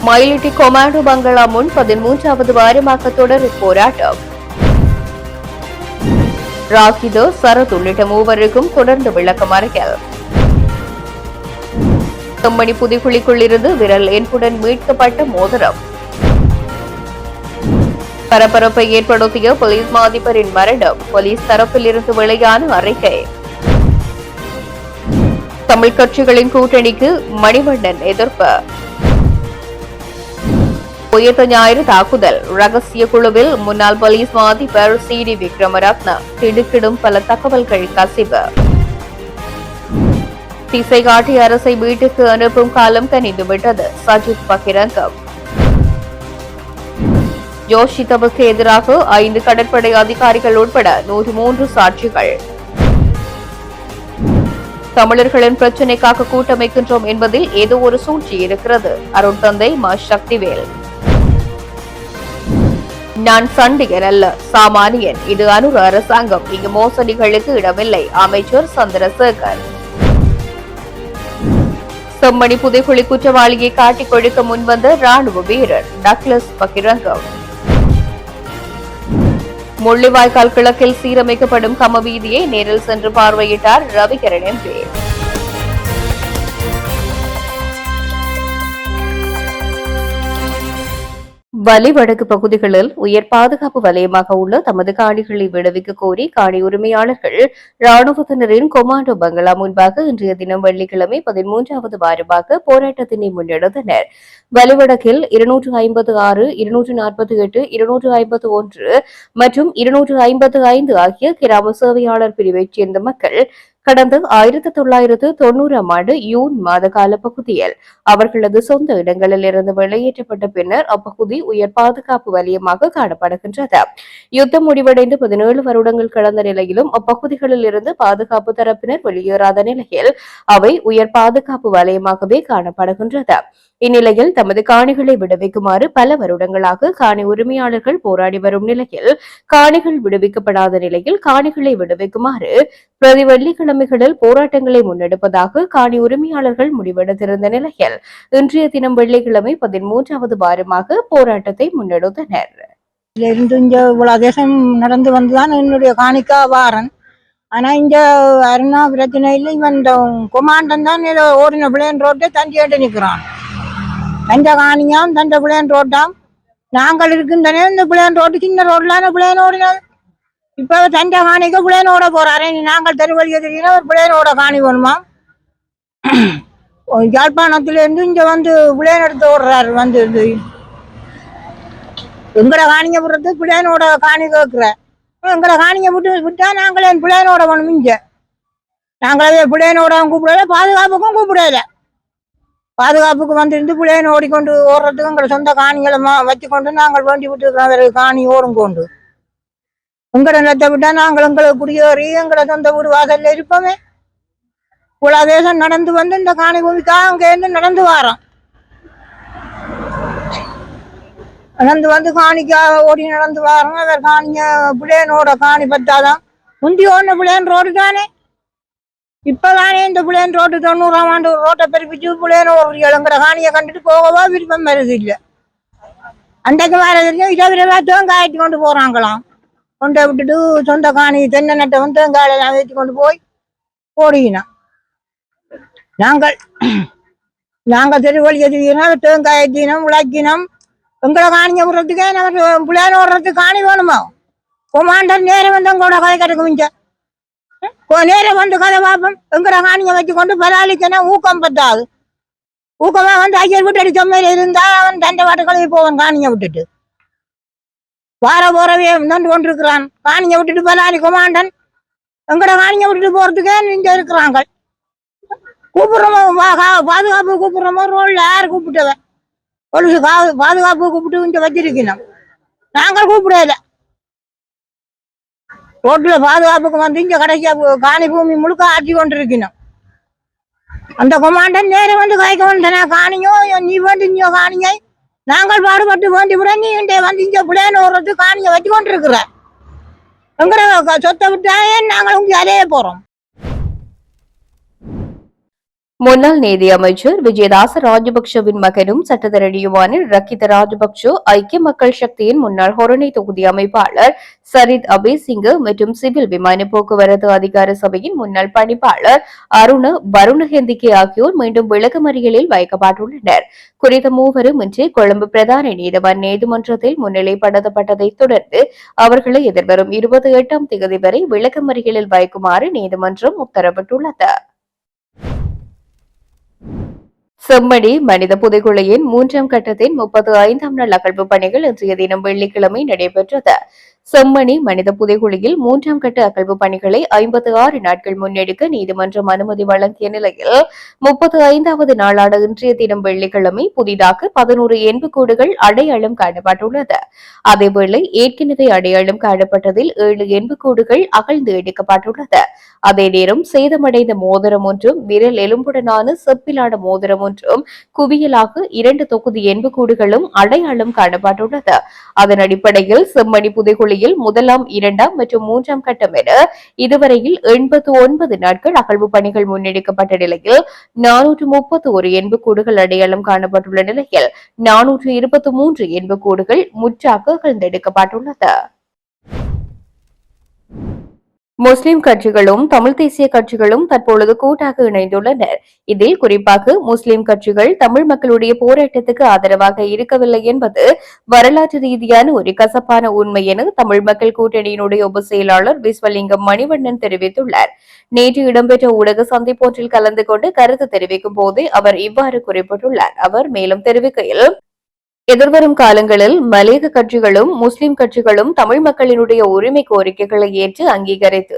Mayiliddy commando பங்களா முன் 13வது வாரமாக தொடரும் போராட்டம். ராகிதோ சரத் உள்ளிட்ட மூவருக்கும் தொடர்ந்து விளக்கமறியல். செம்மணி புதுக்குழிக்குள் இருந்து விரல் என்புடன் மீட்கப்பட்ட மோதிரம். பரபரப்பை ஏற்படுத்திய போலீஸ் மாதிபரின் மரணம். போலீஸ் தரப்பில் இருந்து வெளியான அறிக்கை. தமிழ் கட்சிகளின் கூட்டணிக்கு மணிவண்ணன் எதிர்ப்பு. உயர்த்த ஞாயிறு தாக்குதல். ரகசிய குழுவில் முன்னாள் போலீஸ் மாதிபர் CD விக்ரமரத்ன. திடுக்கிடும் பல தகவல்கள் கசிவு. திசை காட்டி அரசை வீட்டுக்கு அனுப்பும் காலம் கனிந்துவிட்டது. சஜித் பகிரங்கம். யோஷித்தவுக்கு எதிராக 5 கடற்படை அதிகாரிகள் உட்பட 103 சாட்சிகள். தமிழர்களின் பிரச்சினைக்காக கூட்டமைக்கின்றோம் என்பதில் ஏதோ ஒரு சூழ்ச்சி இருக்கிறது. அருண் தந்தை மா சக்திவேல். நான் சண்டிகன் அல்ல, சாமானியன். இது அனுர அரசாங்கம். இங்கு மோசடிகளுக்கு இடமில்லை. அமைச்சர் சந்திரசேகர். செம்மணி புதைக்குழி குற்றவாளியை காட்டிக் கொடுக்க முன்வந்த ராணுவ வீரர் டக்ளஸ் பகிரங்கம். முள்ளிவாய்க்கால் கிழக்கில் சீரமைக்கப்படும் கம வீதியை நேரில் சென்று பார்வையிட்டார் ரவிகரன் MP. வலிவடக்கு பகுதிகளில் உயர் பாதுகாப்பு வலயமாக உள்ள தமது காணிகளை விடுவிக்க கோரி காணி உரிமையாளர்கள் ராணுவத்தினரின் கொமாண்டோ பங்களா முன்பாக இன்றைய தினம் வெள்ளிக்கிழமை 13வது வாரமாக போராட்டத்தினை முன்னெடுத்தனர். வலிவடக்கில் 256, 248, 251 மற்றும் 255 ஆகிய கிராம சேவையாளர் பிரிவைச் சேர்ந்த மக்கள் கடந்த 1990ஆம் ஆண்டு ஜூன் மாத கால பகுதியில் அவர்களது சொந்த இடங்களில் இருந்து வெளியேற்றப்பட்ட பின்னர் அப்பகுதி உயர் பாதுகாப்பு வலயமாக காணப்படுகின்றது. யுத்தம் முடிவடைந்து 17 வருடங்கள் கடந்த நிலையிலும் அப்பகுதிகளில் இருந்து பாதுகாப்பு தரப்பினர் வெளியேறாத நிலையில் அவை உயர் பாதுகாப்பு வலயமாகவே காணப்படுகின்றது. இந்நிலையில் தமது காணிகளை விடுவிக்குமாறு பல வருடங்களாக காணி உரிமையாளர்கள் போராடி வரும் நிலையில் காணிகள் விடுவிக்கப்படாத நிலையில் காணிகளை விடுவிக்குமாறு பிரதி வெள்ளிக்கிழமைகளில் போராட்டங்களை முன்னெடுப்பதாக காணி உரிமையாளர்கள் முடிவெடுத்திருந்த நிலையில் இன்றைய தினம் வெள்ளிக்கிழமை 13வது வாரமாக போராட்டத்தை முன்னெடுத்தனர். தேசம் நடந்து வந்துதான் என்னுடைய காணிக்கா வாரன். ஆனா இங்க அருணா பிரச்சனையில் இவன் கொமாண்டன் தான் ஏதோ ஓடின பிள்ளைன் ரோட்டை தஞ்சிட்டு நிற்கிறான். தஞ்சை காணியாம் தஞ்சை பிள்ளைன் ரோட்டாம். நாங்கள் இருக்கின்றனே இந்த பிள்ளைன் ரோட்டு சின்ன ரோட்லான பிள்ளைன் ஓடினது. இப்ப தஞ்சை காணிக்க பிள்ளைனோட போறாரு. நாங்கள் தெருவழிய தெரியுன்னா ஒரு பிள்ளைனோட காணி வேணுமா? யாழ்ப்பாணத்துல இருந்து இங்க வந்து பிள்ளைன் எடுத்து ஓடுறாரு. வந்து எங்கட காணிங்க விடுறது பிள்ளைனோட காணி கேட்கிற எங்கட காணிங்க விட்டா நாங்களே பிள்ளைனோட வேணும். இங்க நாங்களே பிள்ளைனோட கூப்பிடல, பாதுகாப்புக்கும் கூப்பிடல. பாதுகாப்புக்கு வந்துருந்து பிள்ளைன்னு ஓடிக்கொண்டு ஓடுறதுக்கு எங்களை சொந்த காணிகளை வச்சுக்கொண்டு நாங்கள் வேண்டி விட்டு காணி ஓடும் கொண்டு எங்கட நிலத்தை விட்டா நாங்கள் எங்களை குடியேறி எங்களை சொந்த வீடு வாசல்ல இருப்போமே. இவ்வளவு தேசம் நடந்து வந்து இந்த காணி பூமிக்காக அங்க இருந்து நடந்து வாரோம். நடந்து வந்து காணிக்காக ஓடி நடந்து வாரோம். அவர் காணிங்க பிள்ளையனோட காணி பத்தாதான் முந்தி ஓடின பிள்ளையன் ரோடு தானே. இப்பதானே இந்த பிள்ளையன் ரோட்டு 90ஆம் ஆண்டு ரோட்டை பெருப்பிச்சு பிள்ளையன் ஓடுற காணியை கண்டுட்டு போகவா விருப்பம் வருது இல்லை. அன்றைக்கு வேற தெரியும் இதை தேங்காய்ச்சி கொண்டு போறாங்களாம். கொண்டை விட்டுட்டு சொந்த காணி தென்னை நட்டை வந்து தேங்காயெல்லாம் வச்சு கொண்டு போய் ஓடிக்கினோம். நாங்கள் தெருவழி எதிர்க்கிறோம். தேங்காய் ஏற்றினோம், உழைக்கினோம். எங்களை காணிங்க விடுறதுக்கே நம்ம பிள்ளையன் ஓடுறதுக்கு காணி வேணுமா? கொமாண்டர் நேரம் வந்து எங்களோட கதை கிடைக்குமிங்க. நேரம் வந்து கதை பார்ப்போம். எங்கட காணிங்க வச்சு கொண்டு பலாளிக்கனா ஊக்கம் பத்தாது. ஊக்கமா வந்து ஐயர் விட்டு அடி சொம்மையில இருந்தா அவன் தண்டை வாட்டு கழுவி போவான். காணிங்க விட்டுட்டு வார போறவே நண்டு கொண்டு இருக்கிறான். காணிங்க விட்டுட்டு பலாளி கொமாண்டன் எங்கட காணிங்க விட்டுட்டு போறதுக்கே இங்க இருக்கிறாங்க. கூப்பிடுறோமோ பாதுகாப்பு கூப்பிடுறோமோ ரோட்ல யாரு கூப்பிட்டவன் பொலிசு பாதுகாப்பு கூப்பிட்டு இங்க வச்சிருக்கணும். நாங்கள் கூப்பிடல. ரோட்ல பாதுகாப்புக்கு வந்து இங்க கடைசியா காணி பூமி முழுக்க ஆட்சி கொண்டு இருக்கணும். அந்த கொமாண்டன் நேரம் வந்து கைக்க வந்தனா காணியோ நீ வேண்டியோ காணியை நாங்கள் பாடுபட்டு வேண்டி விட நீ வந்து இங்க பிள்ளைன்னு ஓடுறது காணியை வச்சு கொண்டு இருக்கிற எங்கிற சொத்தை விட்டாயே நாங்கள் உங்க அலைய போறோம். முன்னாள் நீதி அமைச்சர் விஜயதாச ராஜபக்ஷவின் மகனும் சட்டத்தரணியுமான ரக்கித ராஜபக்ஷ ஐக்கிய மக்கள் சக்தியின் முன்னாள் ஹொரணை தொகுதி அமைப்பாளர் சரித் அபேசிங்க மற்றும் சிவில் விமான போக்குவரத்து அதிகார சபையின் முன்னாள் பணிப்பாளர் அருண வருணஹெந்திகே ஆகியோர் மீண்டும் விளக்கமறியலில் வைக்கப்பட்டுள்ளனர். குறித்த மூவரும் இன்று கொழும்பு பிரதான நீதிவான் நீதிமன்றத்தில் முன்னிலைப்படுத்தப்பட்டதைத் தொடர்ந்து அவர்களை எதிர்வரும் 28ஆம் தேதி வரை விளக்கமறியலில் வைக்குமாறு நீதிமன்றம் உத்தரவிட்டுள்ளது. செம்மணி மனித புதைகுழியின் 3ஆம் கட்டத்தின் 35ஆம் நாள் அகழ்வு பணிகள் இன்றைய தினம் வெள்ளிக்கிழமை நடைபெற்றது. செம்மணி மனித புதைகுழியில் 3ஆம் கட்ட அகழ்வு பணிகளை 56 நாட்கள் முன்னெடுக்க நீதிமன்றம் அனுமதி வழங்கிய நிலையில் 35வது நாளான இன்றைய தினம் வெள்ளிக்கிழமை புதிதாக 11 எண்புக்கூடுகள் அடையாளம் காணப்பட்டுள்ளது. அதேவேளை ஏற்கனவே அடையாளம் காணப்பட்டதில் 7 எண்புக்கூடுகள் அகழ்ந்து எடுக்கப்பட்டுள்ளது. அதே நேரம் சேதமடைந்த மோதிரம் ஒன்றும் விரல் எலும்புடனான செப்பிலான மோதிரம் ஒன்றும் குவியலாக 2 தொகுதி எண்புக்கூடுகளும் அடையாளம் காணப்பட்டுள்ளது. அதன் அடிப்படையில் செம்மணி புதைகுழி முதலாம் 2ஆம் மற்றும் 3ஆம் கட்டம் என இதுவரையில் 89 நாட்கள் அகழ்வு பணிகள் முன்னெடுக்கப்பட்ட நிலையில் 431 எண்புக்கூடுகள் அடையாளம் காணப்பட்டுள்ள நிலையில் 423 எண்புக்கூடுகள் முற்றாக அகழ்ந்தெடுக்கப்பட்டுள்ளது. முஸ்லிம் கட்சிகளும் தமிழ் தேசிய கட்சிகளும் தற்பொழுது கூட்டாக இணைந்துள்ளனர். இதில் குறிப்பாக முஸ்லிம் கட்சிகள் தமிழ் மக்களுடைய போராட்டத்துக்கு ஆதரவாக இருக்கவில்லை என்பது வரலாற்று ரீதியான ஒரு கசப்பான உண்மை என தமிழ் மக்கள் கூட்டணியினுடைய உப செயலாளர் விஸ்வலிங்கம் மணிவண்ணன் தெரிவித்துள்ளார். நேற்று இடம்பெற்ற ஊடக சந்திப்பொன்றில் கலந்து கொண்டு கருத்து தெரிவிக்கும் போதே அவர் இவ்வாறு குறிப்பிட்டுள்ளார். அவர் மேலும் தெரிவிக்கையில், எதிர்வரும் காலங்களில் மலேக கட்சிகளும் முஸ்லிம் கட்சிகளும் தமிழ் மக்களினுடைய உரிமை கோரிக்கைகளை ஏற்று அங்கீகரித்து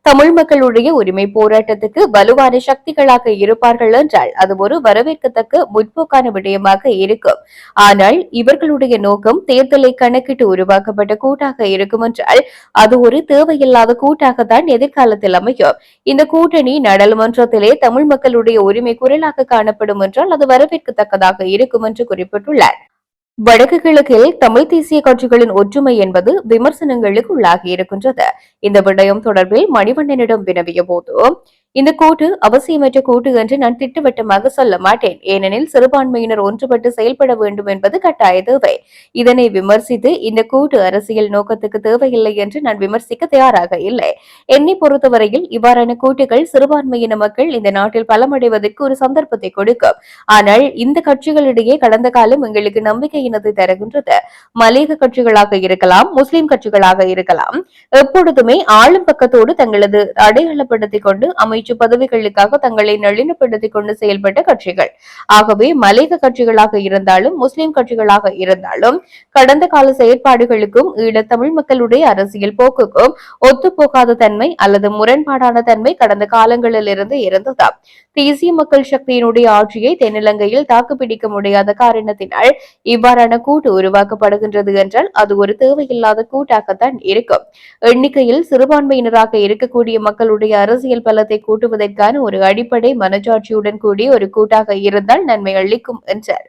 தமிழ் மக்களுடைய உரிமை போராட்டத்துக்கு வலுவான சக்திகளாக இருப்பார்கள் என்றால் அது ஒரு வரவேற்கத்தக்க முற்போக்கான விடயமாக இருக்கும். ஆனால் இவர்களுடைய நோக்கம் தேர்தலை கணக்கிட்டு உருவாக்கப்பட்ட கூட்டாக இருக்கும் என்றால் அது ஒரு தேவையில்லாத கூட்டாகத்தான் எதிர்காலத்தில் அமையும். இந்த கூட்டணி நாடாளுமன்றத்திலே தமிழ் மக்களுடைய உரிமை குரலாக காணப்படும் என்றால் அது வரவேற்கத்தக்கதாக இருக்கும் என்று குறிப்பிட்டுள்ளார். வடக்கு கிழக்கில் தமிழ் தேசிய கட்சிகளின் ஒற்றுமை என்பது விமர்சனங்களுக்கு உள்ளாகி இருக்கின்றது. இந்த விடயம் தொடர்பில் மணிவண்ணனிடம் வினவிய போது, இந்த கூட்டு அவசியமற்ற கூட்டு என்று நான் திட்டவட்டமாக சொல்ல மாட்டேன். ஏனெனில் சிறுபான்மையினர் ஒன்றுபட்டு செயல்பட வேண்டும் என்பது கட்டாய தேவை. இதனை விமர்சித்து இந்த கூட்டு அரசியல் நோக்கத்துக்கு தேவையில்லை என்று நான் விமர்சிக்க தயாராக இல்லை. என்னை பொறுத்தவரையில் இவ்வாறான கூட்டுகள் சிறுபான்மையின மக்கள் இந்த நாட்டில் பலமடைவதற்கு ஒரு சந்தர்ப்பத்தை கொடுக்கும். ஆனால் இந்த கட்சிகளிடையே கடந்த காலம் எங்களுக்கு நம்பிக்கையினதை தருகின்றது. மலேக கட்சிகளாக இருக்கலாம், முஸ்லிம் கட்சிகளாக இருக்கலாம், எப்பொழுதுமே ஆளும் பக்கத்தோடு தங்களது அடையாளப்படுத்திக் கொண்டு அமைச்சு பதவிகளுக்காக தங்களை நளினப்படுத்திக் கொண்டு செயல்பட்ட கட்சிகள். ஆகவே மலேக கட்சிகளாக இருந்தாலும் முஸ்லிம் கட்சிகளாக இருந்தாலும் கடந்த கால செயற்பாடுகளுக்கும் ஈழத் தமிழ் மக்களுடைய அரசியல் போக்குக்கும் ஒத்துப்போகாத தன்மை அல்லது முரண்பாடான தன்மை கடந்த காலங்களில் இருந்து இருந்தது. தேசிய மக்கள் சக்தியினுடைய ஆட்சியை தென்னிலங்கையில் தாக்குப்பிடிக்க முடியாத காரணத்தினால் இவ்வாறான கூட்டு உருவாக்கப்படுகின்றது என்றால் அது ஒரு தேவையில்லாத கூட்டாகத்தான் இருக்கும். எண்ணிக்கையில் சிறுபான்மையினராக இருக்கக்கூடிய மக்களுடைய அரசியல் பலத்தை கூட்டுவதற்கான ஒரு அடிப்படை மனச்சாட்சியுடன் கூடிய ஒரு கூட்டாக இருந்தால் நன்மை அளிக்கும் என்றார்.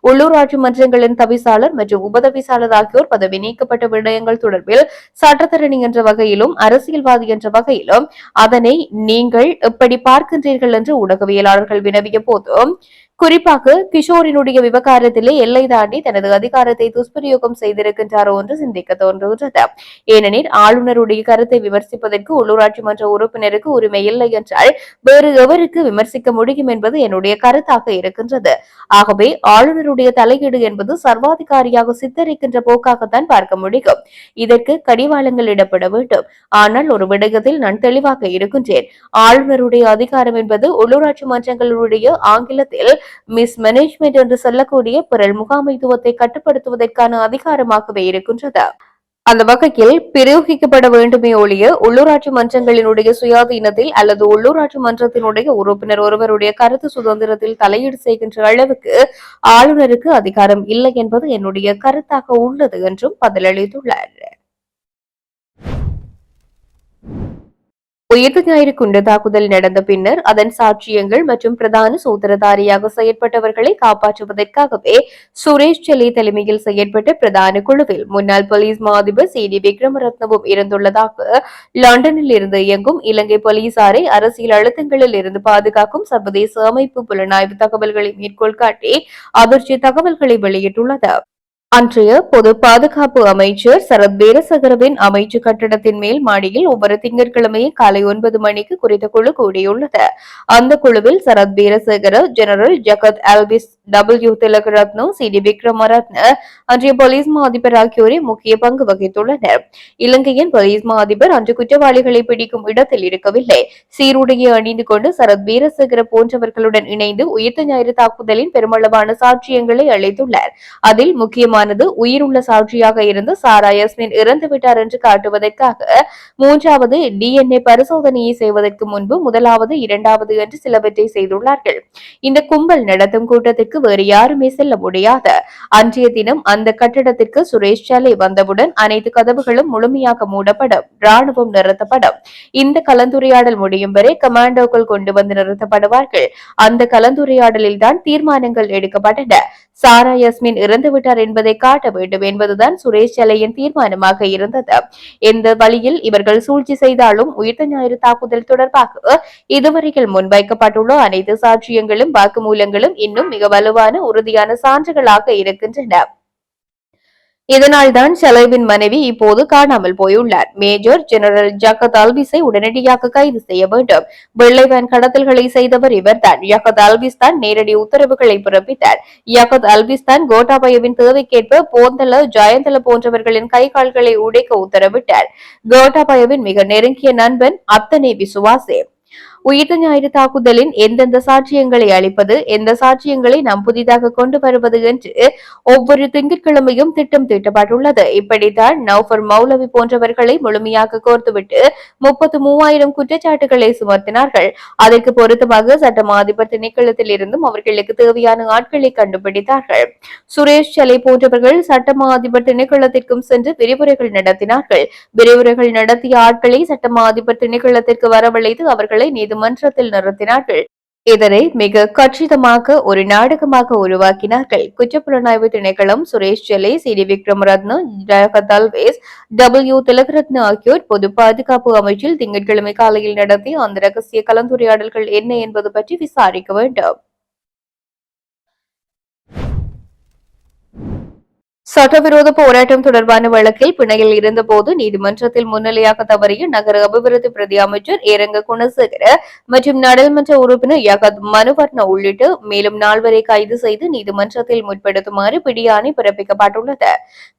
உள்ளூராட்சி மன்றங்களின் தவிசாளர் மற்றும் உபதவிசாளர் ஆகியோர் பதவி நீக்கப்பட்ட விடயங்கள் தொடர்பில் சட்டத்தரணி என்ற வகையிலும் அரசியல்வாதி என்ற வகையிலும் அதனை நீங்கள் எப்படி பார்க்கின்றீர்கள் என்று ஊடகவியலாளர்கள் வினவிய போதும், குறிப்பாக கிஷோரினுடைய விவகாரத்திலே எல்லை தாண்டி தனது அதிகாரத்தை துஷ்பிரயோகம் செய்திருக்கின்றாரோ என்று சிந்திக்க தோன்றுகிறது. ஏனெனில் ஆளுநருடைய கருத்தை விமர்சிப்பதற்கு உள்ளூராட்சி மன்ற உறுப்பினருக்கு உரிமை இல்லை என்றால் வேறு எவருக்கு விமர்சிக்க முடியும் என்பது என்னுடைய கருத்தாக இருக்கின்றது. ஆகவே ஆளுநருடைய தலையீடு என்பது சர்வாதிகாரியாக சித்தரிக்கின்ற போக்காகத்தான் பார்க்க முடியும். இதற்கு கடிவாளங்கள் இடப்பட வேண்டும். ஆனால் ஒரு விடயத்தில் நான் தெளிவாக இருக்கின்றேன். ஆளுநருடைய அதிகாரம் என்பது உள்ளூராட்சி மன்றங்களுடைய ஆங்கிலத்தில் மிஸ்மேனேஜ்மெண்ட் என்று சொல்லக்கூடிய பிறல் முகாமைத்துவத்தை கட்டுப்படுத்துவதற்கான அதிகாரமாகவே இருக்கின்றது. அந்த வகையில் பிரயோகிக்கப்பட வேண்டுமே ஒழிய உள்ளூராட்சி மன்றங்களினுடைய சுயாதீனத்தில் அல்லது உள்ளூராட்சி மன்றத்தினுடைய உறுப்பினர் ஒருவருடைய கருத்து சுதந்திரத்தில் தலையீடு செய்கின்ற அளவுக்கு ஆளுநருக்கு அதிகாரம் இல்லை என்பது என்னுடைய கருத்தாக உள்ளது என்றும் பதிலளித்துள்ளார். உயிர்த்த ஞாயிறு குண்டு தாக்குதல் நடந்த பின்னர் அதன் சாட்சியங்கள் மற்றும் பிரதான சூத்திரதாரியாக செயற்பட்டவர்களை காப்பாற்றுவதற்காகவே சுரேஷ் செல்லி தலைமையில் செயற்பட்ட பிரதான குழுவில் முன்னாள் போலீஸ் மா அதிபர் சி டி விக்ரமரத்னவும் இருந்துள்ளதாக லண்டனில் இருந்து இயங்கும் இலங்கை போலீசாரை அரசியல் அழுத்தங்களில் இருந்து பாதுகாக்கும் சர்வதேச அமைப்பு புலனாய்வு தகவல்களை மேற்கோள் காட்டி அதிர்ச்சி தகவல்களை வெளியிட்டுள்ளது. அன்றைய பொது பாதுகாப்பு அமைச்சர் சரத் வீரசகரவின் அமைச்சு கட்டடத்தின் மேல் மாடியில் ஒவ்வொரு திங்கட்கிழமையும் காலை 9 மணிக்கு குறித்த குழு கூடியுள்ளது. அந்த குழுவில் சரத் வீரசேகர, ஜெனரல் ஜகத் ஆல்பிஸ், டபிள்யூ திலகரத்னு, சி டி விக்ரமரத்ன, அன்றைய போலீஸ் மா அதிபர் ஆகியோரே முக்கிய பங்கு வகித்துள்ளனர். இலங்கையின் போலீஸ் மா அதிபர் அன்று குற்றவாளிகளை பிடிக்கும் இடத்தில் இருக்கவில்லை. சீருடையை அணிந்து கொண்டு சரத் வீரசேகர போன்றவர்களுடன் இணைந்து உயிர்த்த ஞாயிறு தாக்குதலின் பெருமளவான சாட்சியங்களை அளித்துள்ளார். அதில் முக்கியமான உயிருள்ள சாட்சியாக இருந்து சாரா யாஸ்மின் இறந்துவிட்டார் என்று காட்டுவதற்காக 3வது DNA பரிசோதனையை செய்வதற்கு முன்பு 1வது 2வது என்று சிலவற்றை செய்துள்ளார்கள். இந்த கும்பல் நடத்தும் கூட்டத்திற்கு வேறு யாருமே செல்ல முடியாது. அன்றைய தினம் அந்த கட்டடத்திற்கு சுரேஷ் சாலை வந்தவுடன் அனைத்து கதவுகளும் முழுமையாக மூடப்படும், ராணுவம் நிறுத்தப்படும். இந்த கலந்துரையாடல் முடியும் வரை கமாண்டோக்கள் கொண்டு வந்து நிறுத்தப்படுவார்கள். அந்த கலந்துரையாடலில் தான் தீர்மானங்கள் எடுக்கப்பட்டன. சாரா யாஸ்மின் இறந்துவிட்டார் என்பதை காட்ட வேண்டும் என்பதுதான் சுரேஷ் செல்லையின் தீர்மானமாக இருந்தது. எந்த வழியில் இவர்கள் சூழ்ச்சி செய்தாலும் உயிர்த்த ஞாயிறு தாக்குதல் தொடர்பாக இதுவரையில் முன்வைக்கப்பட்டுள்ள அனைத்து சாட்சியங்களும் வாக்குமூலங்களும் இன்னும் மிக வலுவான உறுதியான சான்றுகளாக இருக்கின்றன. இதனால்தான் ஷெலைவின் மனைவி இப்போது காணாமல் போயுள்ளார். மேஜர் ஜெனரல் ஜகத் அல்விஸை உடனடியாக கைது செய்ய வேண்டும். வெள்ளை வேன் கடத்தல்களை செய்தவர் இவர்தான். யகத் அல்விஸ் தான் நேரடி உத்தரவுகளை பிறப்பித்தார். யகத் அல்விஸ் தான் கோட்டாபயவின் தேவைக்கேற்ப போந்தல, ஜெயந்தல போன்றவர்களின் கை கால்களை உடைக்க உத்தரவிட்டார். கோட்டாபயவின் மிக நெருங்கிய நண்பன், அத்தனை விசுவாசே. உயிர்த்த ஞாயிறு தாக்குதலின் எந்தெந்த சாட்சியங்களை அளிப்பது, எந்த சாட்சியங்களை நாம் புதிதாக கொண்டு வருவது என்று ஒவ்வொரு திங்கட்கிழமையும் திட்டம் தீட்டப்பட்டுள்ளது. இப்படித்தான் நௌஃபர் மௌலவி போன்றவர்களை முழுமையாக கோர்த்துவிட்டு 33,000 குற்றச்சாட்டுகளை சுமத்தினார்கள். அதற்கு பொருத்தமாக சட்டமா அதிபர் திணைக்களத்தில் இருந்தும் அவர்களுக்கு தேவையான ஆட்களை கண்டுபிடித்தார்கள். சுரேஷ் செல்லை போன்றவர்கள் சட்டமா அதிபர் திணைக்களத்திற்கும் சென்று விரிவுரைகள் நடத்தினார்கள். விரிவுரைகள் நடத்திய ஆட்களை சட்டமா அதிபர் திணைக்களத்திற்கு வரவழைத்து அவர்களை நீதிமன்றத்தில் நிறுத்தினார்கள். இதனை மிக கச்சிதமாக ஒரு நாடகமாக உருவாக்கினார்கள். குற்றப்புலனாய்வு திணைக்களம் சுரேஷ் செல்லை, சி டி விக்ரமரத்ன, ஜகத் அல்விஸ், டபிள்யூ திலகரத்ன ஆகியோர் பொது பாதுகாப்பு அமைச்சில் திங்கட்கிழமை காலையில் நடத்திய அந்த ரகசிய கலந்துரையாடல்கள் என்ன என்பது பற்றி விசாரிக்க வேண்டும். சட்டவிரோத போராட்டம் தொடர்பான வழக்கில் பிணையில் இருந்தபோது நீதிமன்றத்தில் முன்னிலையாக தவறிய நகர அபிவிருத்தி பிரதி அமைச்சர் ஏரங்க குணசேகர மற்றும் நாடாளுமன்ற உறுப்பினர் யகத் மனுவர்ண உள்ளிட்ட மேலும் 4 கைது செய்து நீதிமன்றத்தில் முற்படுத்துமாறு பிடியாணை பிறப்பிக்கப்பட்டுள்ளது.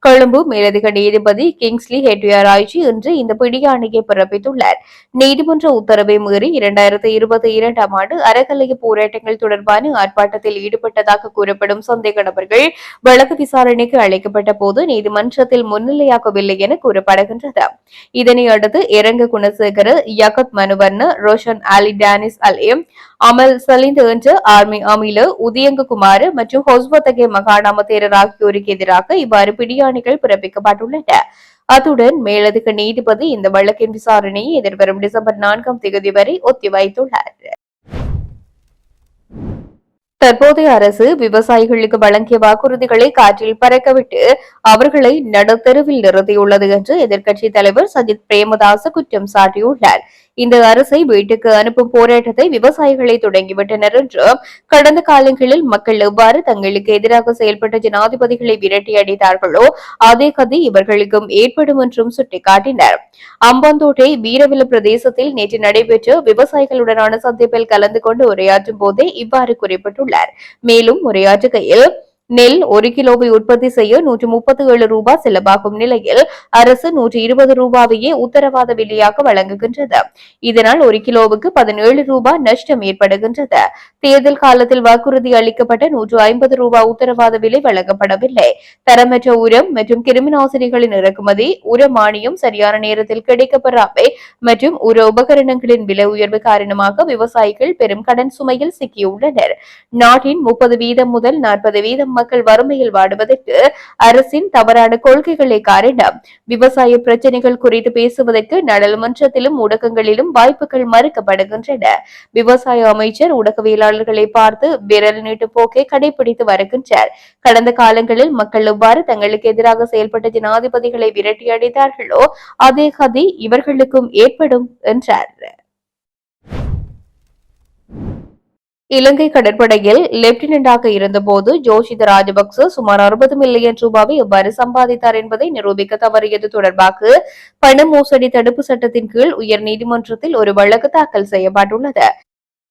கொழும்பு மேலதிக நீதிபதி கிங்ஸ்லி ஹெட்டியாராய்ச்சி இன்று இந்த பிடியாணையை பிறப்பித்துள்ளார். நீதிமன்ற உத்தரவை மீறி 2022 ஆண்டு அறக்கலைய போராட்டங்கள் தொடர்பான ஆர்ப்பாட்டத்தில் ஈடுபட்டதாக கூறப்படும் சந்தேக நபர்கள் வழக்கு விசாரணைக்கு அழைக்கப்பட்ட போது நீதிமன்றத்தில் முன்னிலையாகவில்லை என கூறப்படுகின்றது. இதனை அடுத்து இறங்க குணசேகர, யகத் மனுவர்ண, ரோஷன் அலி டானிஸ் அலியம், அமல் சலிந்து என்ற ஆர்மி அமில உதயங்குமார் மற்றும் ஹொஸ்வத்தகே மகாணாம தேரர் ஆகியோருக்கு எதிராக இவ்வாறு பிடியாணைகள் பிறப்பிக்கப்பட்டுள்ளன. அத்துடன் மேலதிக நீதிபதி இந்த வழக்கின் விசாரணையை எதிர்வரும் டிசம்பர் 4ஆம் தேதி வரை ஒத்திவைத்துள்ளார். தற்போதைய அரசு விவசாயிகளுக்கு வழங்கிய வாக்குறுதிகளை காற்றில் பறக்கவிட்டு அவர்களை நடுத்தெருவில் நிறுத்தியுள்ளது என்று எதிர்க்கட்சித் தலைவர் சஜித் பிரேமதாச குற்றம் சாட்டியுள்ளார். இந்த அரசை வீட்டுக்கு அனுப்பும் போராட்டத்தை விவசாயிகளை தொடங்கிவிட்டனர் என்றும் கடந்த காலங்களில் மக்கள் எவ்வாறு தங்களுக்கு எதிராக செயல்பட்ட ஜனாதிபதிகளை விரட்டி அடித்தார்களோ அதே கதி இவர்களுக்கும் ஏற்படும் என்றும் சுட்டிக்காட்டினர். அம்பாந்தோட்டை வீரவில பிரதேசத்தில் நேற்று நடைபெற்ற விவசாயிகளுடனான சந்திப்பில் கலந்து கொண்டு உரையாற்றும் போதே இவ்வாறு குறிப்பிட்டுள்ளார். மேலும் உரையாற்றுகையில் நெல் 1 கிலோவை உற்பத்தி செய்ய 137 ரூபாய் செலவாகும் நிலையில் அரசு 120 ரூபாவையே உத்தரவாத விலையாக வழங்குகின்றது. இதனால் 1 கிலோவுக்கு 17 ரூபாய் நஷ்டம் ஏற்படுகின்றது. தேர்தல் காலத்தில் வாக்குறுதி அளிக்கப்பட்ட 150 ரூபாய் உத்தரவாத விலை வழங்கப்படவில்லை. தரமற்ற உரம் மற்றும் கிருமிநாசினிகளின் இறக்குமதி, உர மானியம் சரியான நேரத்தில் கிடைக்கப்பெறாமை மற்றும் உர உபகரணங்களின் விலை உயர்வு காரணமாக விவசாயிகள் பெரும் கடன் சுமையில் சிக்கியுள்ளனர். நாட்டின் 30% முதல் 40% மக்கள் வறுமையில் வாடுவதற்கு அரசின் தவறான கொள்கைகளே காரணம். விவசாய பிரச்சினைகள் குறித்து பேசுவதற்கு நாடாளுமன்றத்திலும் ஊடகங்களிலும் வாய்ப்புகள் மறுக்கப்படுகின்றன. விவசாய அமைச்சர் ஊடகவியலாளர்களை பார்த்து விரல் நீட்டு போக்கை கடைபிடித்து வருகின்றார். கடந்த காலங்களில் மக்கள் எவ்வாறு தங்களுக்கு எதிராக செயல்பட்ட ஜனாதிபதிகளை விரட்டி அடித்தார்களோ அதே கதி இவர்களுக்கும் ஏற்படும் என்றார். இலங்கை கடற்படையில் லெப்டினன்டாக இருந்தபோது ஜோஷித ராஜபக்ச சுமார் 60 மில்லியன் ரூபாவை எவ்வாறு சம்பாதித்தார் என்பதை நிரூபிக்க தவறியது தொடர்பாக பண மோசடி தடுப்பு சட்டத்தின் கீழ் உயர் நீதிமன்றத்தில் ஒரு வழக்கு தாக்கல் செய்யப்பட்டுள்ளது.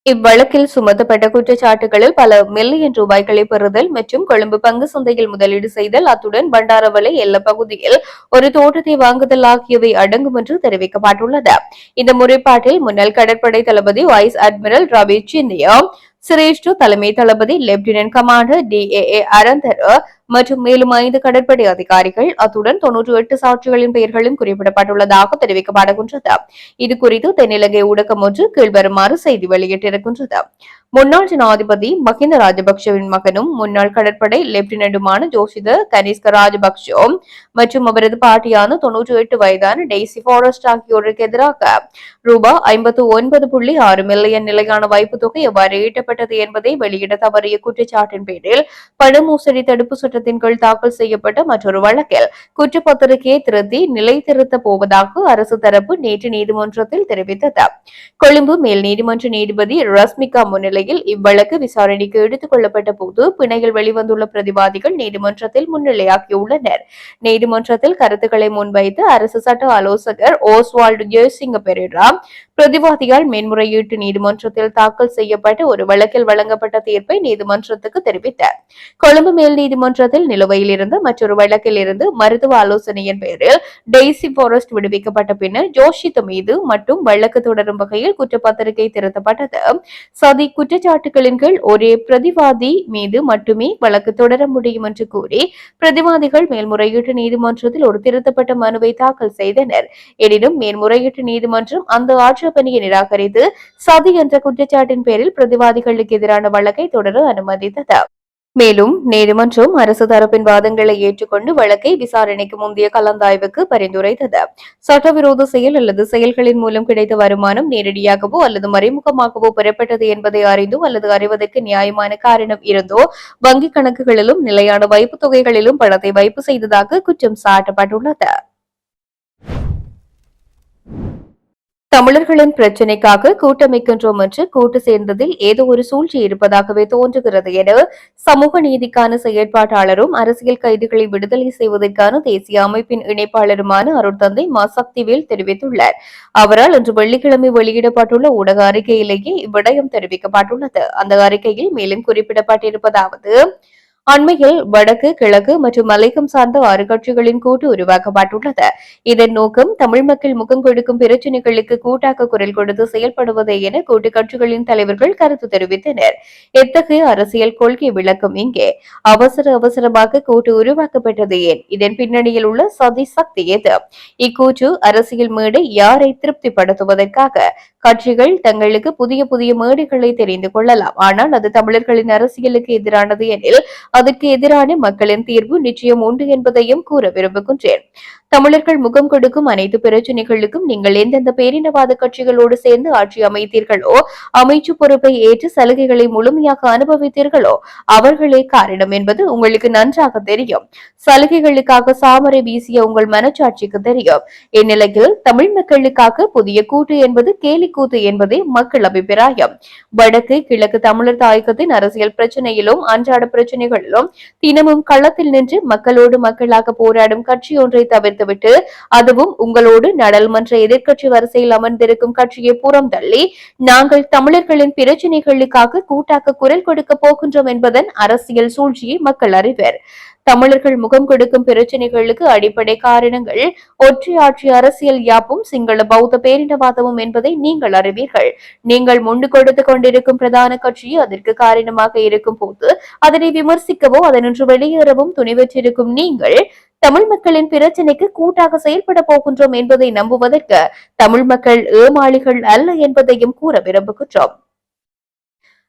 இவ்வழக்கில் சுமத்தப்பட்ட குற்றச்சாட்டுகளில் பல மில்லியன் ரூபாய்களை பெறுதல் மற்றும் கொழும்பு பங்கு சந்தையில் முதலீடு செய்தல், அத்துடன் பண்டாரவளை எல்ல பகுதியில் ஒரு தோட்டத்தை வாங்குதல் ஆகியவை அடங்கும் என்று தெரிவிக்கப்பட்டுள்ளது. இந்த முறைப்பாட்டில் முன்னாள் கடற்படை தளபதி வைஸ் அட்மிரல் ரவி சிந்தியா, சிரேஷ்ட தலைமை தளபதி லெப்டினன்ட் கமாண்டர் DAA அரந்தர் மற்றும் மேலும் 5 கடற்படை அதிகாரிகள், அத்துடன் 98 சாட்சிகளின் பெயர்களும் குறிப்பிடப்பட்டுள்ளதாக தெரிவிக்கப்படுகின்றது. இதுகுறித்து தென்னிலங்கை ஊடகம் ஒன்று கீழ்வருமாறு செய்தி வெளியிட்டிருக்கின்றது. முன்னாள் ஜனாதிபதி மஹிந்த ராஜபக்சவின் மகனும் முன்னாள் கடற்படை லெப்டினன்டுமான ஜோஷித கனிஷ்க ராஜபக்ச மற்றும் அவரது பாட்டியான 98 வயதான டெய்சி ஃபாரஸ்ட் ஆகியோருக்கு எதிராக ரூபாய் 59.6 மில்லியன் நிலையான வைப்பு தொகை எவ்வாறு ஈட்டப்பட்டது என்பதை வெளியிட தவறிய குற்றச்சாட்டின் பேரில் பண மோசடி தடுப்பு சட்டத்தின் கீழ் தாக்கல் செய்யப்பட்ட மற்றொரு வழக்கில் குற்றப்பத்திரிகையை திருத்தி நிலைத்திருத்தப் போவதாக அரசு தரப்பு நேற்று நீதிமன்றத்தில் தெரிவித்தது. கொழும்பு மேல் நீதிமன்ற நீதிபதி ரஸ்மிகா முன்னிலையில் இவ்வழக்கு விசாரணைக்கு எடுத்துக் கொள்ளப்பட்ட போது பிணையில் வெளிவந்துள்ள பிரதிவாதிகள் நீதிமன்றத்தில் முன்னிலையாகியுள்ளனர். நீதிமன்றத்தில் கருத்துக்களை முன்வைத்து அரசு சட்ட ஆலோசகர் ஓஸ்வால்டு ஜெயசிங்க பெரேரா பிரதிவாதியால் மேன்முறையீட்டு நீதிமன்றத்தில் தாக்கல் செய்யப்பட்ட ஒரு வழக்கில் வழங்கப்பட்ட தீர்ப்பை நீதிமன்றத்துக்கு தெரிவித்தார். கொழும்பு மேல் நீதிமன்றத்தில் நிலுவையில் இருந்த மற்றொரு வழக்கில் இருந்து மருத்துவ ஆலோசனையின் பேரில் டெய்சி ஃபாரஸ்ட் விடுவிக்கப்பட்ட பின்னர் ஜோஷித் மீது மட்டும் வழக்கு தொடரும் வகையில் குற்றப்பத்திரிகை திருத்தப்பட்டது. சதி குற்றச்சாட்டுகளின் கீழ் ஒரே பிரதிவாதி மீது மட்டுமே வழக்கு தொடர முடியும் என்று கூறி பிரதிவாதிகள் மேல்முறையீட்டு நீதிமன்றத்தில் ஒரு திருத்தப்பட்ட மனுவை தாக்கல் செய்தனர். எனினும் மேல்முறையீட்டு நீதிமன்றம் அந்த ஆட்சேபனையை நிராகரித்து சதி என்ற குற்றச்சாட்டின் பேரில் பிரதிவாதிகளுக்கு எதிரான வழக்கை தொடர அனுமதித்தது. மேலும் நீதிமன்றம் அரசு தரப்பின் வாதங்களை ஏற்றுக்கொண்டு வழக்கை விசாரணைக்கு முந்தைய கலந்தாய்வுக்கு பரிந்துரைத்தது. சட்டவிரோத செயல் அல்லது செயல்களின் மூலம் கிடைத்த வருமானம் நேரடியாகவோ அல்லது மறைமுகமாகவோ பெறப்பட்டது என்பதை அறிந்தோ அல்லது அறிவதற்கு நியாயமான காரணம் இருந்தோ வங்கிக் கணக்குகளிலும் நிலையான வைப்பு தொகைகளிலும் பணத்தை வைப்பு செய்ததாக குற்றம் சாட்டப்பட்டுள்ளது. தமிழர்களின் பிரச்சினைக்காக கூட்டமைக்கின்றோம் என்று கூட்டு சேர்ந்ததில் ஏதோ ஒரு சூழ்ச்சி இருப்பதாகவே தோன்றுகிறது என சமூக நீதிக்கான செயற்பாட்டாளரும் அரசியல் கைதிகளை விடுதலை செய்வதற்கான தேசிய அமைப்பின் இணைப்பாளருமான அருட்தந்தை மா. சக்திவேல் தெரிவித்துள்ளார். அவரால் இன்று வெள்ளிக்கிழமை வெளியிடப்பட்டுள்ள ஊடக அறிக்கையிலேயே இவ்விடயம் தெரிவிக்கப்பட்டுள்ளது. அந்த அறிக்கையில் மேலும் குறிப்பிடப்பட்டிருப்பதாவது: அண்மையில் வடக்கு, கிழக்கு மற்றும் மலையகம் சார்ந்த 6 கட்சிகளின் கூட்டு உருவாக்கப்பட்டுள்ளது. இதன் நோக்கம் தமிழ் மக்கள் முகம் கொடுக்கும் பிரச்சினைகளுக்கு கூட்டாக குரல் கொடுத்து செயல்படுவதே என கூட்டு கட்சிகளின் தலைவர்கள் கருத்து தெரிவித்தனர். எத்தகைய அரசியல் கொள்கை விளக்கம் இங்கே? அவசரமாக கூட்டு உருவாக்கப்பட்டது ஏன்? இதன் பின்னணியில் உள்ள சதி சக்தி எது? இக்கூற்று அரசியல் மேடை யாரை திருப்திப்படுத்துவதற்காக? கட்சிகள் தங்களுக்கு புதிய மேடைகளை தெரிந்து கொள்ளலாம். ஆனால் அது தமிழர்களின் அரசியலுக்கு எதிரானது எனில் அதற்கு எதிரான மக்களின் தீர்வு நிச்சயம் உண்டு என்பதையும் கூற விரும்புகின்றேன். தமிழர்கள் முகம் கொடுக்கும் அனைத்து பிரச்சினைகளுக்கும் நீங்கள் எந்தெந்த பேரினவாத கட்சிகளோடு சேர்ந்து ஆட்சி அமைத்தீர்களோ, அமைச்சு பொறுப்பை ஏற்று சலுகைகளை முழுமையாக அனுபவித்தீர்களோ அவர்களே காரணம் என்பது உங்களுக்கு நன்றாக தெரியும். சலுகைகளுக்காக சாமரை வீசிய உங்கள் மனச்சாட்சிக்கு தெரியும். இந்நிலையில் தமிழ் மக்களுக்காக புதிய கூட்டு என்பது கேலிக்கூத்து என்பதே மக்கள் அபிப்பிராயம். வடக்கு, கிழக்கு தமிழர் தாயகத்தின் அரசியல் பிரச்சனையிலும் அன்றாட பிரச்சனைகளிலும் தினமும் களத்தில் நின்று மக்களோடு மக்களாக போராடும் கட்சி ஒன்றை தவிர்த்துவிட்டு, அதுவும் உங்களோடு நாடாளுமன்ற எதிர்க்கட்சி வரிசையில் அமர்ந்திருக்கும் கட்சியை புறம் தள்ளி நாங்கள் தமிழர்களின் பிரச்சினைகளுக்காக கூட்டாக குரல் கொடுக்க போகின்றோம் என்பதன் அரசியல் சூழ்ச்சியை மக்கள் அறிவர். தமிழர்கள் முகம் கொடுக்கும் பிரச்சினைகளுக்கு அடிப்படை காரணங்கள் ஒற்றை ஆட்சி அரசியல் யாப்பும் சிங்கள பௌத்த பேரினவாதமும் என்பதை நீங்கள் அறிவீர்கள். நீங்கள் முண்டு கொடுத்துக் கொண்டிருக்கும் பிரதான கட்சி அதற்கு காரணமாக இருக்கும் போது அதனை விமர்சிக்கவோ அதனின்று வெளியேறவும் துணிவற்றிருக்கும் நீங்கள் தமிழ் மக்களின் பிரச்சினைக்கு கூட்டாக செயல்பட போகின்றோம் என்பதை நம்புவதற்கு தமிழ் மக்கள் ஏமாளிகள் அல்ல என்பதையும் கூற விரும்புகின்றோம்.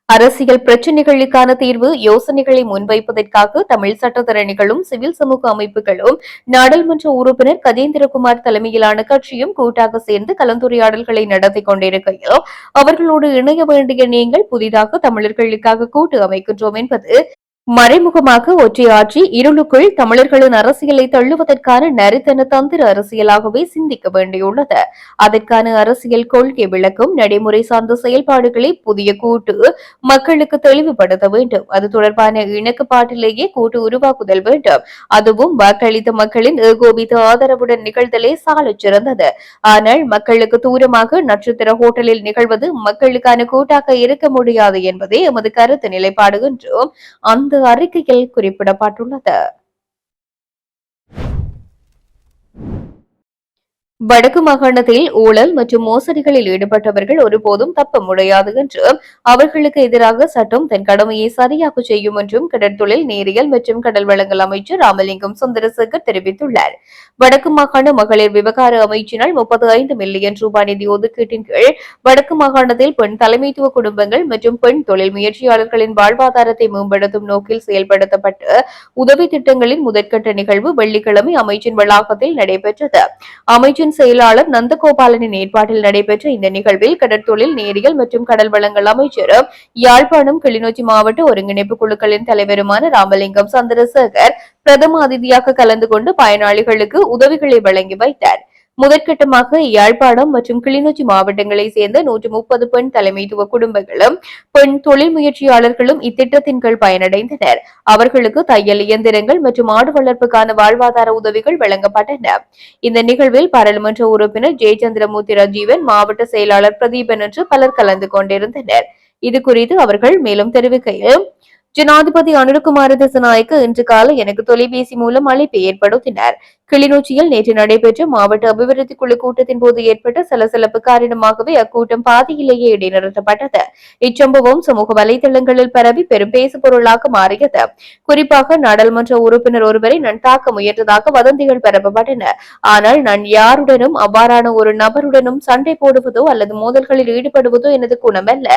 அரசியல் பிரச்சினைகளுக்கான தீர்வு யோசனைகளை முன்வைப்பதற்காக தமிழ் சட்டத்தரணிகளும் சிவில் சமூக அமைப்புகளும் நாடாளுமன்ற உறுப்பினர் கஜேந்திரகுமார் தலைமையிலான கட்சியும் கூட்டாக சேர்ந்து கலந்துரையாடல்களை நடத்தி கொண்டிருக்கையில் அவர்களோடு இணைய வேண்டிய நீங்கள் புதிதாக தமிழர்களுக்காக கூட்டு அமைக்கின்றோம் என்பது மறைமுகமாக ஒற்றையாற்றி இருளுக்குள் தமிழர்களின் அரசியலை தள்ளுவதற்கான நரித்தன தந்திர அரசியலாகவே சிந்திக்க வேண்டியுள்ளது. அதற்கான அரசியல் கொள்கை விளக்கும் நடைமுறை சார்ந்த செயல்பாடுகளை புதிய கூட்டு மக்களுக்கு தெளிவுபடுத்த வேண்டும். அது தொடர்பான இணக்கப்பாட்டிலேயே கூட்டு உருவாக்குதல் வேண்டும். அதுவும் வாக்களித்த மக்களின் ஏகோபித்த ஆதரவுடன் நிகழ்தலே சாலச் சிறந்தது. ஆனால் மக்களுக்கு தூரமாக நட்சத்திர ஹோட்டலில் நிகழ்வது மக்களுக்கான கூட்டாக இருக்க முடியாது என்பதே எமது கருத்து நிலைப்பாடு என்றும் அந்த அறிக்கையில் குறிப்பிடப்பட்டுள்ளது. வடக்கு மாகாணத்தில் ஊழல் மற்றும் மோசடிகளில் ஈடுபட்டவர்கள் ஒருபோதும் தப்ப முடியாது என்றும் அவர்களுக்கு எதிராக சட்டம் தன் கடமையை சரியாக செய்யும் என்றும் கடற்தொழில் நீரியல் மற்றும் கடல் வளங்கள் அமைச்சர் ராமலிங்கம் சந்திரசேகர் தெரிவித்துள்ளார். வடக்கு மாகாண மகளிர் விவகார அமைச்சினால் 35 மில்லியன் ரூபாய் நிதி ஒதுக்கீட்டின் கீழ் வடக்கு மாகாணத்தில் பெண் தலைமைத்துவ குடும்பங்கள் மற்றும் பெண் தொழில் முயற்சியாளர்களின் வாழ்வாதாரத்தை மேம்படுத்தும் நோக்கில் செயல்படுத்தப்பட்ட உதவி திட்டங்களின் முதற்கட்ட நிகழ்வு வெள்ளிக்கிழமை அமைச்சின் வளாகத்தில் நடைபெற்றது. அமைச்சின் செயலாளர் நந்தகோபாலனின் ஏற்பாட்டில் நடைபெற்ற இந்த நிகழ்வில் கடற்தொழில் நீரியல் மற்றும் கடல் வளங்கள் அமைச்சரும் யாழ்ப்பாணம் கிளிநொச்சி மாவட்ட ஒருங்கிணைப்பு குழுக்களின் தலைவருமான ராமலிங்கம் சந்திரசேகர் பிரதம அதிதியாக கலந்து கொண்டு பயனாளிகளுக்கு உதவிகளை வழங்கி வைத்தார். முதற்கட்டமாக யாழ்ப்பாணம் மற்றும் கிளிநொச்சி மாவட்டங்களைச் சேர்ந்த 130 பெண் தலைமைத்துவ குடும்பங்களும் பெண் தொழில் முயற்சியாளர்களும் இத்திட்டத்தின் கீழ் பயனடைந்தனர். அவர்களுக்கு தையல் இயந்திரங்கள் மற்றும் ஆடு வளர்ப்புக்கான வாழ்வாதார உதவிகள் வழங்கப்பட்டன. இந்த நிகழ்வில் பாராளுமன்ற உறுப்பினர் ஜெயச்சந்திரமூர்த்தி ரஜீவன், மாவட்ட செயலாளர் பிரதீபன் என்று பலர் கலந்து கொண்டிருந்தனர். இதுகுறித்து அவர்கள் மேலும் தெரிவிக்கையில், ஜனாதிபதி அனுரகுமார திசாநாயக்க இன்று காலை எனக்கு தொலைபேசி மூலம் அழைப்பை ஏற்படுத்தினார். கிளிநொச்சியில் நேற்று நடைபெற்ற மாவட்ட அபிவிருத்தி குழு கூட்டத்தின் போது ஏற்பட்ட சலசலப்பு காரணமாகவே அக்கூட்டம் பாதியிலேயே இடைநிறுத்தப்பட்டது. இச்சம்பவம் சமூக வலைதளங்களில் பரவி பெரும் பேசு பொருளாக மாறியது. குறிப்பாக நாடாளுமன்ற உறுப்பினர் ஒருவரை நான் தாக்க முயன்றதாக வதந்திகள் பரப்பப்பட்டன. ஆனால் நான் யாருடனும் அவ்வாறான ஒரு நபருடனும் சண்டை போடுவதோ அல்லது மோதல்களில் ஈடுபடுவதோ எனது குணமல்ல.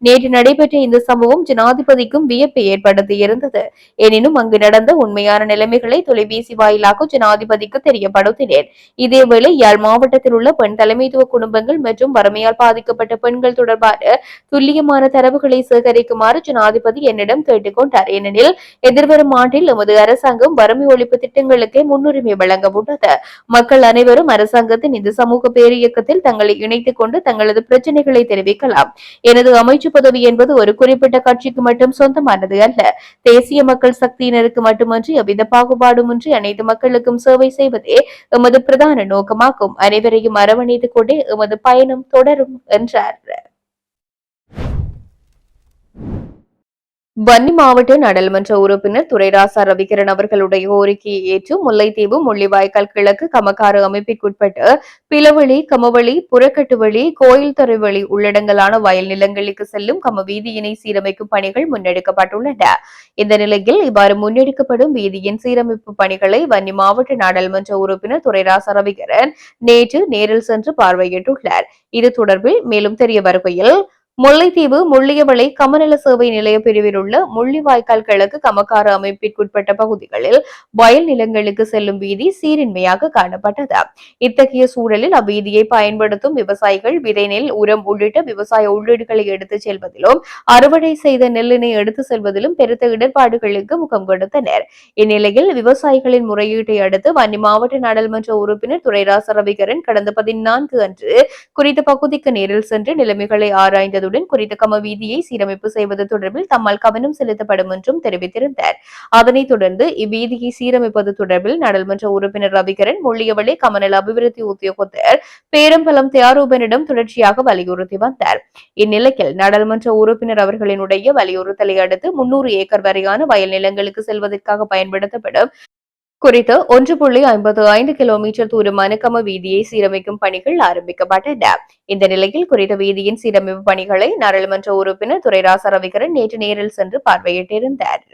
நேற்று நடைபெற்ற இந்த சம்பவம் ஜனாதிபதிக்கும் வியப்பை ஏற்படுத்தியிருந்தது. எனினும் அங்கு நடந்த உண்மையான நிலைமைகளை தொலைபேசி வாயிலாக ஜனாதிபதிக்கு தெரியப்படுத்தினேன். இதேவேளை யாழ் மாவட்டத்தில் உள்ள பெண் தலைமைத்துவ குடும்பங்கள் மற்றும் வறுமையால் பாதிக்கப்பட்ட பெண்கள் தொடர்பான துல்லியமான தரவுகளை சேகரிக்குமாறு ஜனாதிபதி என்னிடம் கேட்டுக் கொண்டார். ஏனெனில் எதிர்வரும் ஆண்டில் எமது அரசாங்கம் வறுமை ஒழிப்பு திட்டங்களுக்கே முன்னுரிமை வழங்க உள்ளது. மக்கள் அனைவரும் அரசாங்கத்தின் இந்த சமூக பேரியக்கத்தில் தங்களை இணைத்துக் கொண்டு தங்களது பிரச்சினைகளை தெரிவிக்கலாம். எனது அமைச்சு பதவி என்பது ஒரு குறிப்பிட்ட கட்சிக்கு மட்டும் சொந்தமானது அல்ல. தேசிய மக்கள் சக்தியினருக்கு மட்டுமன்றி எவ்வித பாகுபாடுமின்றி அனைத்து மக்களுக்கும் சேவை செய்வதே எமது பிரதான நோக்கமாகும். அனைவரையும் அரவணைத்துக் கொண்டே எமது பயணம் தொடரும் என்றார். வன்னி மாவட்ட நாடாளுமன்ற உறுப்பினர் துரைராசா ரவிகரன் அவர்களுடைய கோரிக்கையை ஏற்று முல்லைத்தீவு முள்ளிவாய்க்கால் கிழக்கு கமக்காறு அமைப்பிற்குட்பட்டு பிளவழி, கமவழி, புறக்கட்டுவழி, கோயில் துறைவழி உள்ளடங்கலான வயல் நிலங்களுக்கு செல்லும் கம வீதியினை சீரமைக்கும் பணிகள் முன்னெடுக்கப்பட்டுள்ளன. இந்த நிலையில் இவ்வாறு முன்னெடுக்கப்படும் வீதியின் சீரமைப்பு பணிகளை வன்னி மாவட்ட நாடாளுமன்ற உறுப்பினர் துரைராசா ரவிகரன் நேற்று நேரில் சென்று பார்வையிட்டுள்ளார். இது தொடர்பில் மேலும் தெரிய வருகையில், முல்லைத்தீவு முள்ளியவளை கமநல சேவை நிலைய பிரிவில் உள்ள முள்ளிவாய்க்கால் கிழக்கு கமக்காறு அமைப்பிற்குட்பட்ட பகுதிகளில் வயல் நிலங்களுக்கு செல்லும் வீதி சீரின்மையாக காணப்பட்டது. இத்தகைய சூழலில் அவ்வீதியை பயன்படுத்தும் விவசாயிகள் விதை, நெல், உரம் உள்ளிட்ட விவசாய உள்ளீடுகளை எடுத்துச் செல்வதிலும் அறுவடை செய்த நெல்லினை எடுத்துச் செல்வதிலும் பெருத்த இடர்பாடுகளுக்கு முகம் கொடுத்தனர். இந்நிலையில் விவசாயிகளின் முறையீட்டை அடுத்து வன்னி மாவட்ட நாடாளுமன்ற உறுப்பினர் துரைராசா ரவிகரன் கடந்த 14 அன்று குறித்த பகுதிக்கு நேரில் சென்று நிலைமைகளை ஆராய்ந்தது குறித்த கம வீதியை சீரமைப்பு செய்வது தொடர்பில் தம்மால் கவனம் செலுத்தப்படும் என்றும் தெரிவித்திருந்தார். அதனைத் தொடர்ந்து இவ்வீதியை சீரமைப்பது தொடர்பில் நாடாளுமன்ற உறுப்பினர் ரவிகரன் முள்ளியவளை கமநல அபிவிருத்தி உத்தியோகத்தர் பேரம்பலம் தியாரூபனிடம் தொடர்ச்சியாக வலியுறுத்தி வந்தார். இந்நிலையில் நாடாளுமன்ற உறுப்பினர் அவர்களினுடைய வலியுறுத்தலை அடுத்து 300 ஏக்கர் வரையான வயல் நிலங்களுக்கு செல்வதற்காக பயன்படுத்தப்படும் குறித்த 1.55 கிலோமீட்டர் தூரமான கம வீதியை சீரமைக்கும் பணிகள் ஆரம்பிக்கப்பட்டன. இந்த நிலையில் குறித்த வீதியின் சீரமைப்பு பணிகளை நாடாளுமன்ற உறுப்பினர் துரைராசா ரவிகரன் நேற்று நேரில் சென்று பார்வையிட்டிருந்தார்.